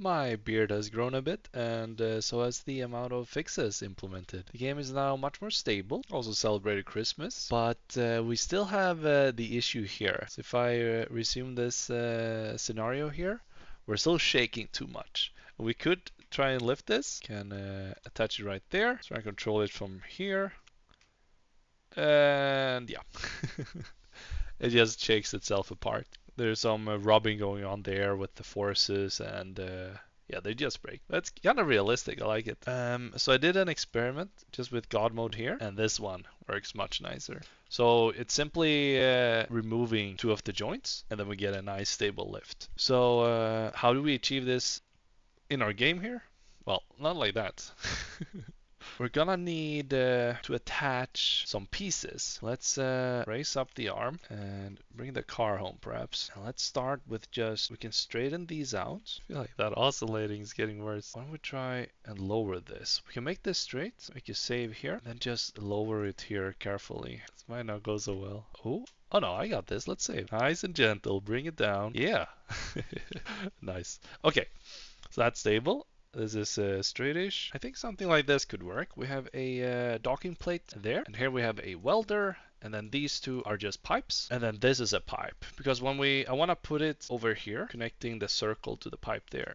My beard has grown a bit, and so has the amount of fixes implemented. The game is now much more stable. Also celebrated Christmas, but we still have the issue here. So if I resume this scenario here, we're still shaking too much. We could try and lift this. Can attach it right there. So I control it from here. And yeah, it just shakes itself apart. There's some rubbing going on there with the forces, and yeah, they just break. That's kind of realistic. I like it. So I did an experiment just with God mode here, and this one works much nicer. So it's simply removing two of the joints, and then we get a nice stable lift. So how do we achieve this in our game here? Well, not like that. We're gonna need to attach some pieces. Let's raise up the arm and bring the car home perhaps. And let's start with just, we can straighten these out. I feel like that oscillating is getting worse. Why don't we try and lower this? We can make this straight, make a save here, and then just lower it here carefully. This might not go so well. Oh no, I got this. Let's save. Nice and gentle, bring it down. Yeah. Nice. Okay, so that's stable. This is straightish. I think something like this could work. We have a docking plate there, and here we have a welder, and then these two are just pipes, and then this is a pipe. Because I want to put it over here, connecting the circle to the pipe there.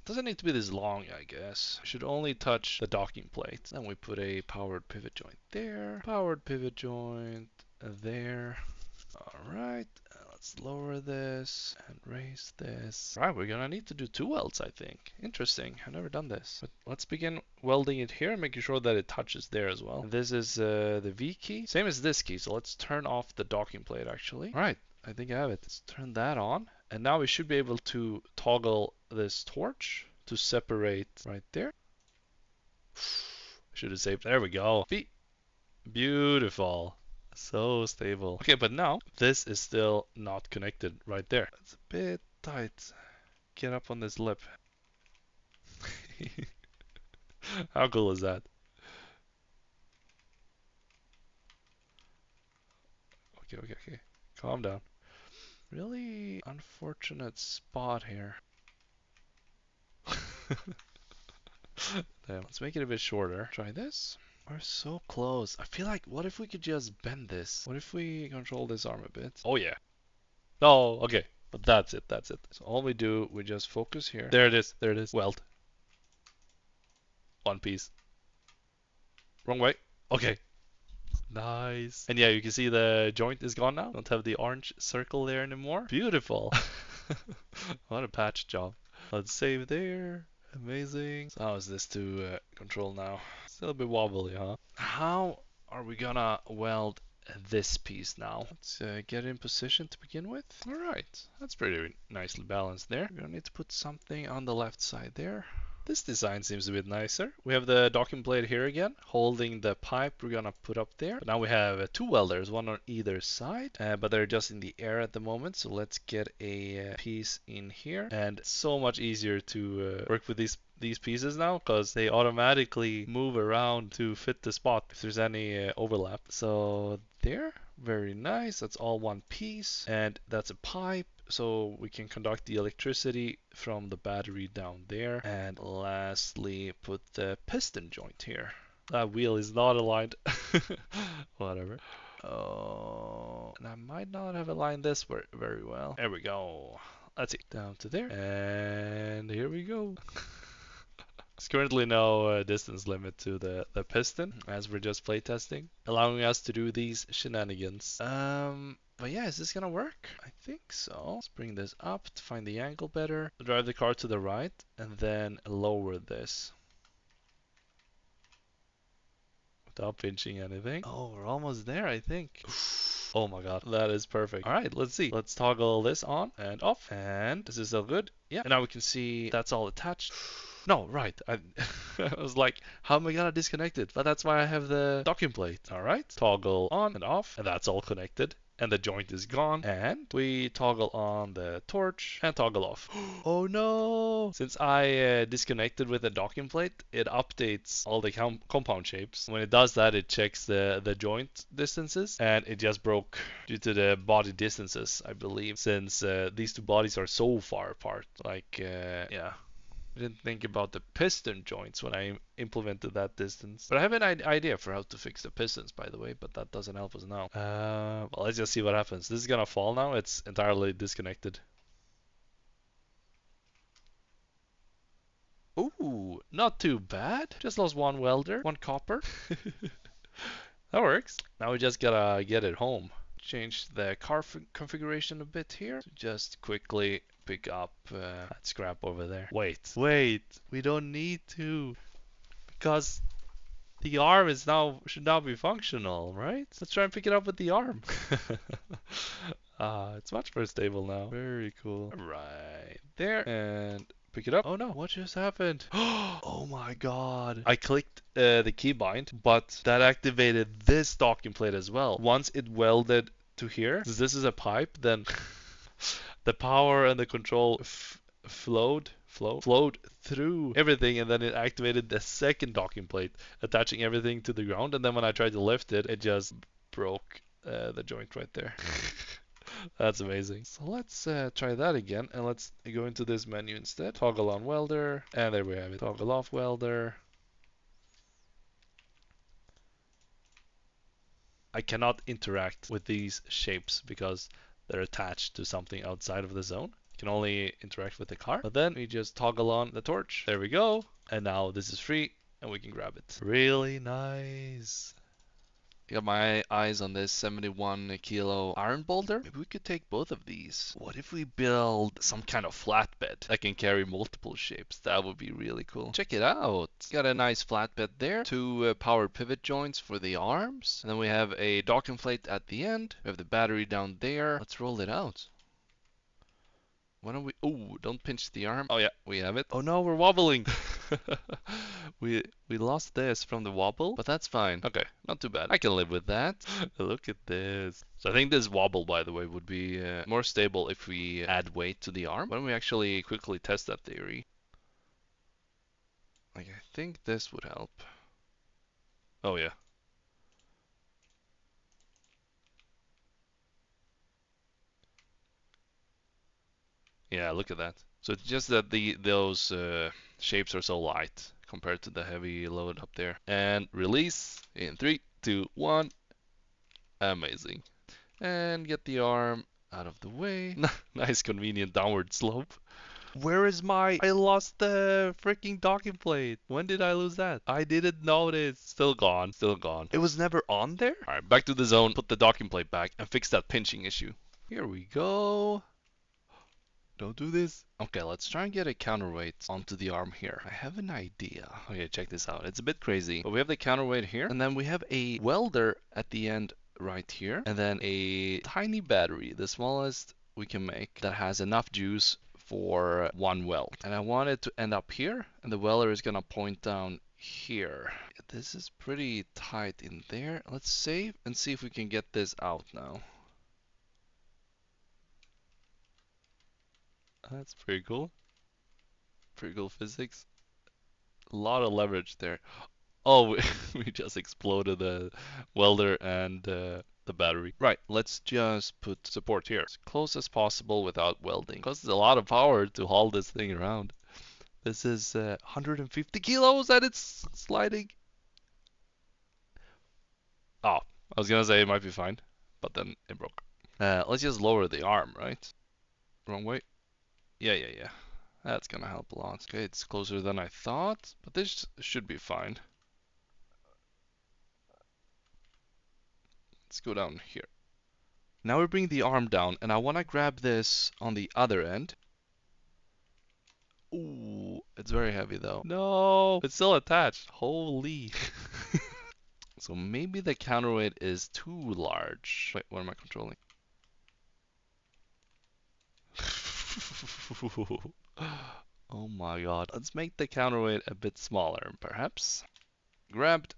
Doesn't need to be this long, I guess. Should only touch the docking plate. Then we put a powered pivot joint there, powered pivot joint there. Alright, let's lower this and raise this. Right, we're gonna need to do two welds, I think. Interesting, I've never done this. But let's begin welding it here and making sure that it touches there as well. This is the V key, same as this key, so let's turn off the docking plate actually. Alright, I think I have it. Let's turn that on. And now we should be able to toggle this torch to separate right there. Should have saved. There we go. Beautiful. So stable. Okay, but now this is still not connected right there. It's a bit tight. Get up on this lip. How cool is that? Okay. Calm down. Really unfortunate spot here. Damn, let's make it a bit shorter. Try this. We're so close. I feel like, what if we could just bend this? What if we control this arm a bit? Oh yeah. No, okay. But that's it. So all we do, we just focus here. There it is. Weld. One piece. Wrong way. Okay. Nice. And yeah, you can see the joint is gone now. Don't have the orange circle there anymore. Beautiful. What a patch job. Let's save there. Amazing. So how is this to control now? Still a bit wobbly, huh? How are we gonna weld this piece now? Let's get in position to begin with. Alright, that's pretty nicely balanced there. We're gonna need to put something on the left side there. This design seems a bit nicer. We have the docking plate here again, holding the pipe we're gonna put up there. But now we have two welders, one on either side, but they're just in the air at the moment. So let's get a piece in here. And it's so much easier to work with these pieces now because they automatically move around to fit the spot if there's any overlap. So there, very nice. That's all one piece, and that's a pipe. So we can conduct the electricity from the battery down there. And lastly, put the piston joint here. That wheel is not aligned. Whatever. Oh, and I might not have aligned this very well. There we go. Let's see. Down to there. And here we go. There's currently no distance limit to the piston, as we're just playtesting, allowing us to do these shenanigans. But yeah, is this gonna work? I think so. Let's bring this up to find the angle better. Drive the car to the right, and then lower this. Without pinching anything. Oh, we're almost there, I think. Oh my god, that is perfect. Alright, let's see. Let's toggle this on and off. And this is still good. Yeah, and now we can see that's all attached. No, right. I was like, how am I gonna disconnect it? But that's why I have the docking plate. Alright, toggle on and off, and that's all connected. And the joint is gone. And we toggle on the torch and toggle off. Oh no! Since I disconnected with the docking plate, it updates all the compound shapes. When it does that, it checks the joint distances, and it just broke due to the body distances, I believe, since these two bodies are so far apart. Like, yeah. I didn't think about the piston joints when I implemented that distance. But I have an idea for how to fix the pistons, by the way, but that doesn't help us now. Well, let's just see what happens. This is gonna fall now. It's entirely disconnected. Ooh, not too bad. Just lost one welder, one copper. That works. Now we just gotta get it home. Change the car configuration a bit here. So just quickly pick up that scrap over there. Wait, we don't need to, because the arm is should now be functional, right? Let's try and pick it up with the arm. It's much more stable now. Very cool. Right there, and pick it up. Oh no, what just happened? Oh my god. I clicked the keybind, but that activated this docking plate as well. Once it welded to here, since this is a pipe, then the power and the control flowed through everything, and then it activated the second docking plate, attaching everything to the ground. And then when I tried to lift it, it just broke the joint right there. That's amazing. So let's try that again, and let's go into this menu instead. Toggle on welder, and there we have it. Toggle off welder. I cannot interact with these shapes because they're attached to something outside of the zone. You can only interact with the car. But then we just toggle on the torch. There we go. And now this is free, and we can grab it. Really nice. Got my eyes on this 71 kilo iron boulder. Maybe we could take both of these. What if we build some kind of flatbed that can carry multiple shapes? That would be really cool. Check it out. Got a nice flatbed there. Two power pivot joints for the arms. And then we have a docking plate at the end. We have the battery down there. Let's roll it out. Why don't we... Oh, don't pinch the arm. Oh yeah, we have it. Oh no, we're wobbling. we lost this from the wobble, but that's fine. Okay, not too bad. I can live with that. Look at this. So I think this wobble, by the way, would be more stable if we add weight to the arm. Why don't we actually quickly test that theory? Like, I think this would help. Oh yeah. Yeah, look at that. So it's just that those shapes are so light compared to the heavy load up there. And release in 3, 2, 1. Amazing. And get the arm out of the way. Nice convenient downward slope. Where is my... I lost the freaking docking plate. When did I lose that? I didn't notice. Still gone. Still gone. It was never on there? Alright, back to the zone. Put the docking plate back and fix that pinching issue. Here we go. Don't do this. Okay, let's try and get a counterweight onto the arm here. I have an idea. Okay, check this out. It's a bit crazy, but we have the counterweight here, and then we have a welder at the end right here, and then a tiny battery, the smallest we can make, that has enough juice for one weld. And I want it to end up here, and the welder is gonna point down here. This is pretty tight in there. Let's save and see if we can get this out now. That's pretty cool. Pretty cool physics. A lot of leverage there. Oh, we just exploded the welder and the battery. Right, let's just put support here as close as possible without welding. Because it's a lot of power to haul this thing around. This is 150 kilos and it's sliding. Oh, I was gonna say it might be fine, but then it broke. Let's just lower the arm, right? Wrong way. Yeah. That's gonna help a lot. Okay, it's closer than I thought, but this should be fine. Let's go down here. Now we bring the arm down, and I want to grab this on the other end. Ooh, it's very heavy though. No, it's still attached. Holy. So maybe the counterweight is too large. Wait, what am I controlling? Oh my god. Let's make the counterweight a bit smaller, perhaps. Grabbed.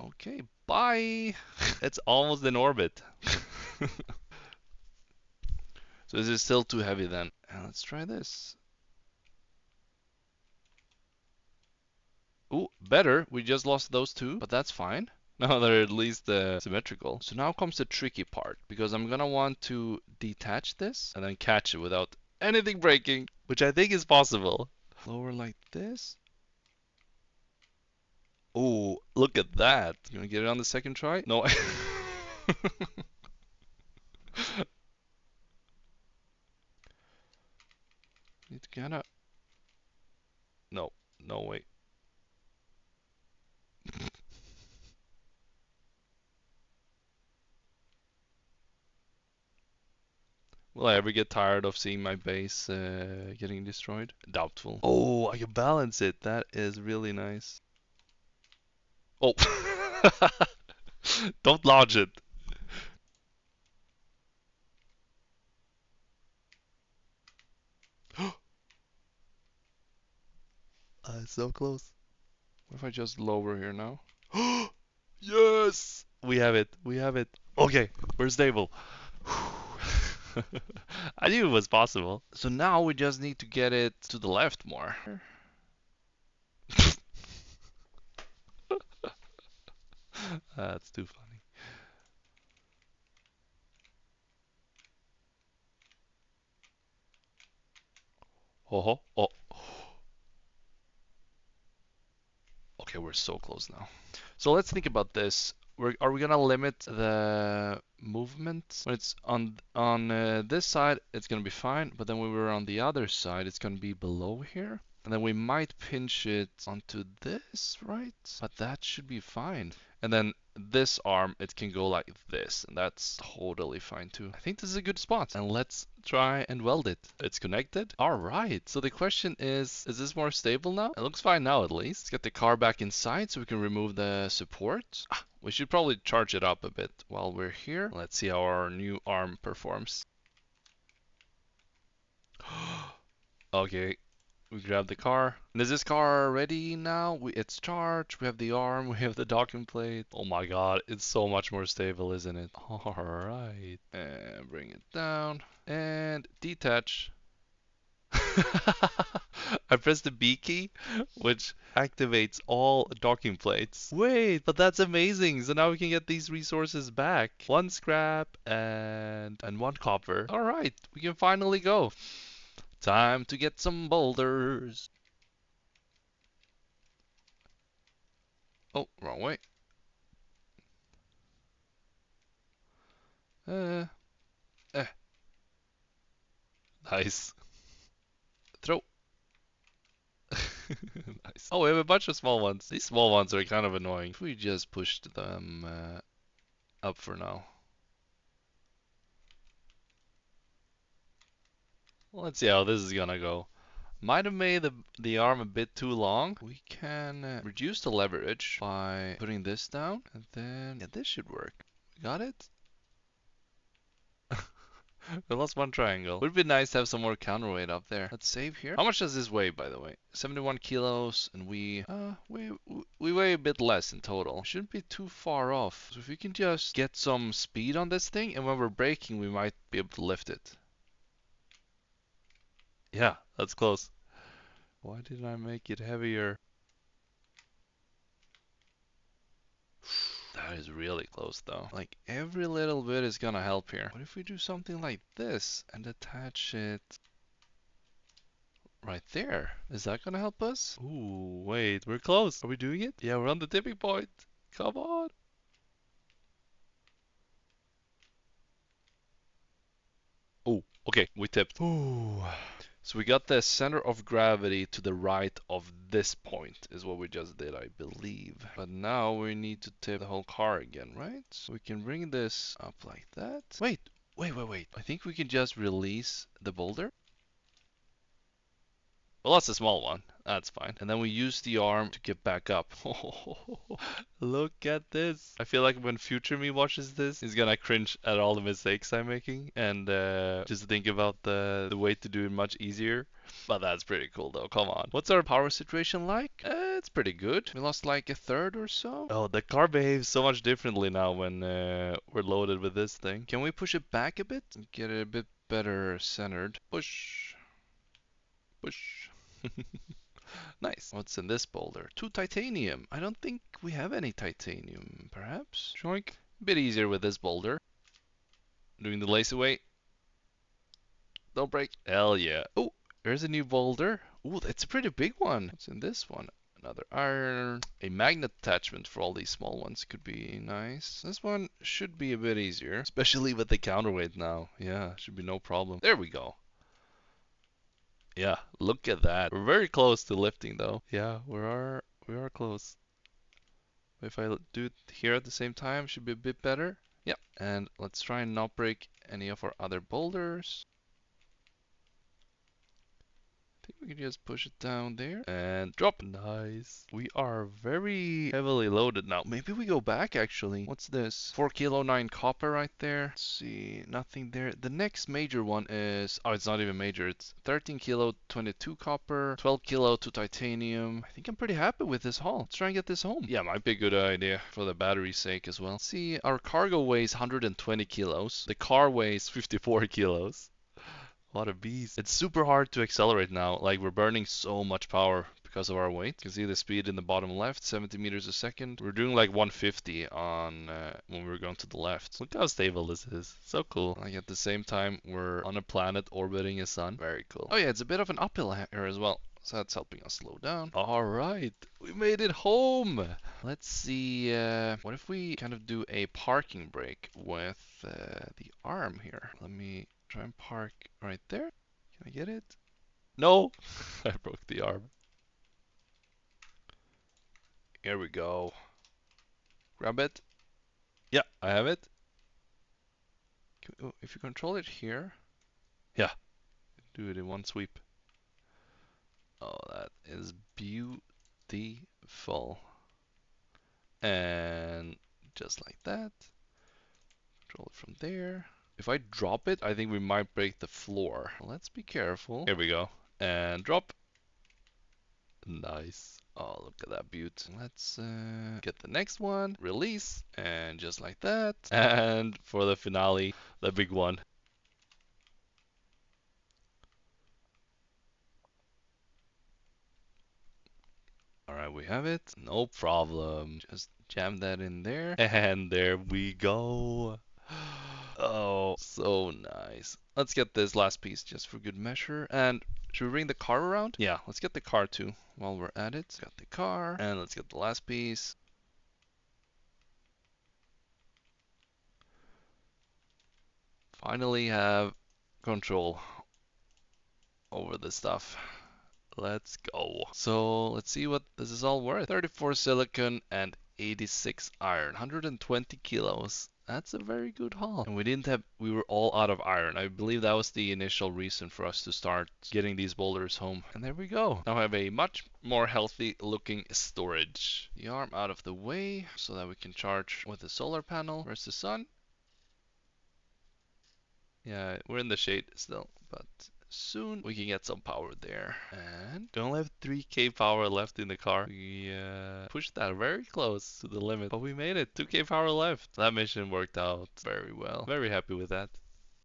Okay, bye. It's almost in orbit. So this is still too heavy then. And let's try this. Ooh, better. We just lost those two, but that's fine. Now they're at least symmetrical. So now comes the tricky part, because I'm gonna want to detach this and then catch it without anything breaking, which I think is possible. Lower like this. Oh, look at that. You gonna get it on the second try? No. Need to kinda. No, no way. Will I ever get tired of seeing my base getting destroyed? Doubtful. Oh, I can balance it. That is really nice. Oh. Don't launch it. So close. What if I just lower here now? Yes! We have it. We have it. Okay, we're stable. I knew it was possible. So now we just need to get it to the left more. That's too funny. Oh, oh. Okay, we're so close now. So let's think about this. Are we gonna limit the movement when it's on this side? It's gonna be fine, but then when we're on the other side, it's gonna be below here, and then we might pinch it onto this, right? But that should be fine. And then this arm, it can go like this, and that's totally fine too. I think this is a good spot, and let's try and weld it. It's connected. All right. So the question is this more stable now? It looks fine now, at least. Let's get the car back inside so we can remove the support. We should probably charge it up a bit while we're here. Let's see how our new arm performs. Okay, we grab the car. And is this car ready now? It's charged. We have the arm. We have the docking plate. Oh my god, it's so much more stable, isn't it? Alright. And bring it down. And detach. I pressed the B key, which activates all docking plates. Wait, but that's amazing. So now we can get these resources back. One scrap and one copper. All right, we can finally go. Time to get some boulders. Oh, wrong way. Uh, eh, nice. Throw. Nice. Oh, we have a bunch of small ones. These small ones are kind of annoying. If we just pushed them up for now. Let's see how this is gonna go. Might have made the arm a bit too long. We can reduce the leverage by putting this down, and then yeah, this should work. We got it? We lost one triangle. Would be nice to have some more counterweight up there. Let's save here. How much does this weigh, by the way? 71 kilos, and we weigh a bit less in total. Shouldn't be too far off. So if we can just get some speed on this thing, and when we're braking, we might be able to lift it. Yeah, that's close. Why didn't I make it heavier? That is really close though. Like every little bit is gonna help here. What if we do something like this and attach it right there? Is that gonna help us? Ooh, wait, we're close. Are we doing it? Yeah, we're on the tipping point. Come on. Oh, okay, we tipped. Ooh. So we got the center of gravity to the right of this point is what we just did, I believe. But now we need to tip the whole car again, right? So we can bring this up like that. Wait. I think we can just release the boulder. Well, that's a small one. That's fine. And then we use the arm to get back up. Look at this. I feel like when future me watches this, he's gonna cringe at all the mistakes I'm making and just think about the way to do it much easier. But that's pretty cool though. Come on. What's our power situation like? It's pretty good. We lost like a third or so. Oh, the car behaves so much differently now when we're loaded with this thing. Can we push it back a bit? Get it a bit better centered. Push. Push. Nice. What's in this boulder? 2 titanium. I don't think we have any titanium, perhaps? Shoink. Bit easier with this boulder. Doing the lazy way. Don't break. Hell yeah. Oh, there's a new boulder. Oh, that's a pretty big one. What's in this one? Another iron. A magnet attachment for all these small ones could be nice. This one should be a bit easier, especially with the counterweight now. Yeah, should be no problem. There we go. Yeah, look at that. We're very close to lifting though. Yeah, we are close. If I do it here at the same time, should be a bit better. Yep. And let's try and not break any of our other boulders. I think we can just push it down there and drop. Nice. We are very heavily loaded now. Maybe we go back actually. What's this? 4 kilo 9 copper right there. Let's see, nothing there. The next major one is, oh, it's not even major. It's 13 kilo 22 copper, 12 kilo 2 titanium. I think I'm pretty happy with this haul. Let's try and get this home. Yeah, might be a good idea for the battery's sake as well. Let's see, our cargo weighs 120 kilos. The car weighs 54 kilos. A lot of bees. It's super hard to accelerate now. Like, we're burning so much power because of our weight. You can see the speed in the bottom left, 70 meters a second. We're doing like 150 on when we're going to the left. Look how stable this is. So cool. Like, at the same time, we're on a planet orbiting a sun. Very cool. Oh yeah, it's a bit of an uphill here as well. So that's helping us slow down. All right, we made it home. Let's see, what if we kind of do a parking brake with the arm here? Let me try and park right there. Can I get it? No! I broke the arm. Here we go. Grab it. Yeah, I have it. If you control it here. Yeah, do it in one sweep. Oh, that is beautiful. And just like that. Control it from there. If I drop it, I think we might break the floor. Let's be careful. Here we go. And drop. Nice. Oh, look at that beaut. Let's get the next one. Release. And just like that. And for the finale, the big one. Alright, we have it. No problem. Just jam that in there. And there we go. Oh, so nice. Let's get this last piece just for good measure. And should we bring the car around? Yeah, let's get the car too while we're at it. Got the car. And let's get the last piece. Finally have control over the stuff. Let's go. So let's see what this is all worth. 34 silicon and 86 iron. 120 kilos. That's a very good haul. And we were all out of iron. I believe that was the initial reason for us to start getting these boulders home. And there we go. Now I have a much more healthy looking storage. The arm out of the way so that we can charge with the solar panel. Where's the sun? Yeah, we're in the shade still, but soon we can get some power there. And we only have 3k power left in the car. We pushed that very close to the limit, but we made it. 2k power left. That mission worked out very well. Very happy with that.